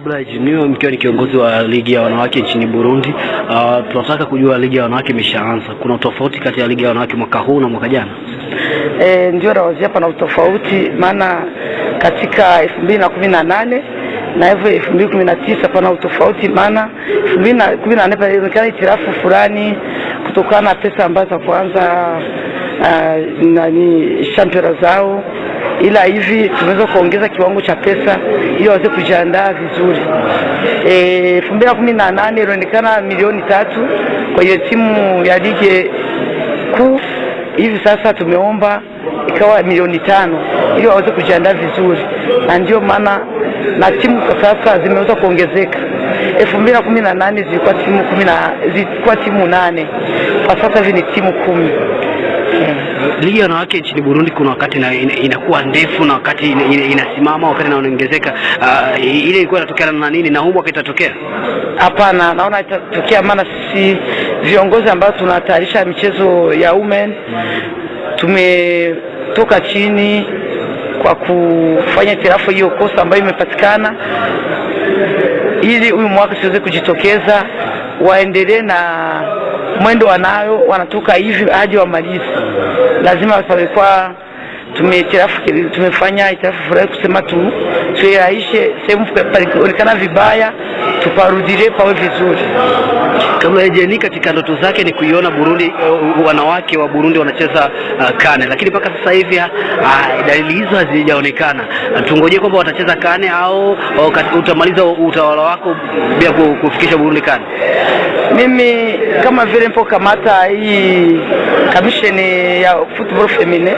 Kabla Junior mkiwa ni kiongozi wa ligi ya wanawake nchini Burundi, tunataka kujua ligi ya wanawake imeshaanza. Kuna tofauti kati ya ligi ya wanawake mwaka huu na mwaka jana? Ndio rawazia hapa na utofauti, maana katika 2018 na hivyo 2019 pana utofauti, maana 2018 palionekana itirafu fulani kutokana na pesa ambazo za kwanza shampera zao, ila hivi tumeweza kuongeza kiwango cha pesa ili waweze kujiandaa vizuri. 2018 ilionekana milioni 3 kwa hiyo timu ya ligi kuu. Hivi sasa tumeomba ikawa milioni 5 ili waweze kujiandaa vizuri, na ndio maana na timu kwa sasa zimeweza kuongezeka. 2018 zilikuwa timu 8, kwa sasa hivi ni timu 10. Ligi ya wanawake nchini Burundi kuna wakati inakuwa ndefu na wakati inasimama, wakati inaongezeka. Ile ilikuwa inatokea na nini, na huu mwaka itatokea? Hapana, naona itatokea, maana sisi viongozi ambao tunatayarisha michezo ya women tumetoka chini kwa kufanya tirafu hiyo kosa ambayo imepatikana, ili huyu mwaka siweze kujitokeza, waendelee na mwendo wanayo, wanatoka hivi hadi wamalize. Lazima palikuwa tumefanya itirafu fulani kusema tuirahishe sehemu palionekana vibaya, tuparudie pawe vizuri. Kabla hajani katika ndoto zake ni kuiona Burundi, wanawake wa Burundi wanacheza kane, lakini mpaka sasa hivi dalili hizo hazijaonekana. Tungoje kwamba watacheza kane au utamaliza utawala wako bila kufikisha Burundi kane? Mimi kama vile mpo kamata hii commission ya football feminine,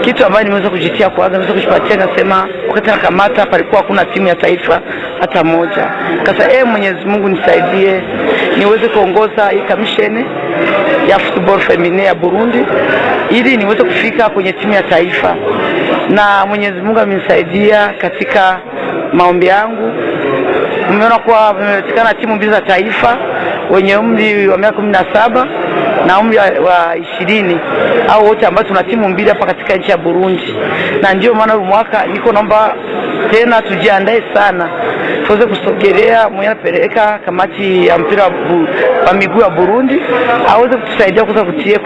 kitu ambacho nimeweza kujitia kwanza, nimeweza kujipatia, nasema wakati na kamata palikuwa hakuna timu ya taifa hata moja. Sasa Mwenyezi Mungu nisaidie niweze kuongoza hii commission ya football feminine ya Burundi ili niweze kufika kwenye timu ya taifa, na Mwenyezi Mungu amenisaidia katika maombi yangu. Nimeona kuwa vimepatikana timu mbili za taifa wenye umri wa miaka 17 na umri wa 20, au wote ambao tuna timu mbili hapa katika nchi ya Burundi. Na ndio maana mwaka niko naomba tena tujiandae sana, tuweze kusogelea mwenye peleka kamati ya mpira wa miguu ya Burundi aweze kutusaidia kuweza kutie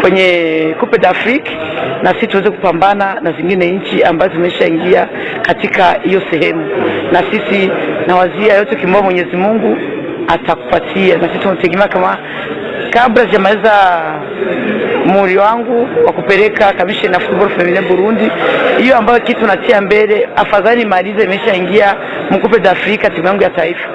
kwenye Coupe d'Afrique, na sisi tuweze kupambana na zingine nchi ambazo zimeshaingia katika hiyo sehemu. Na sisi na wazia yote kimwomba Mwenyezi Mungu atakupatia, na sisi tunategemea kama kabla sijamaliza muhuri wangu wa kupeleka commission ya football feminine Burundi, hiyo ambayo kitu natia mbele, afadhali malize imeshaingia Coupe d'Afrique timu yangu ya taifa.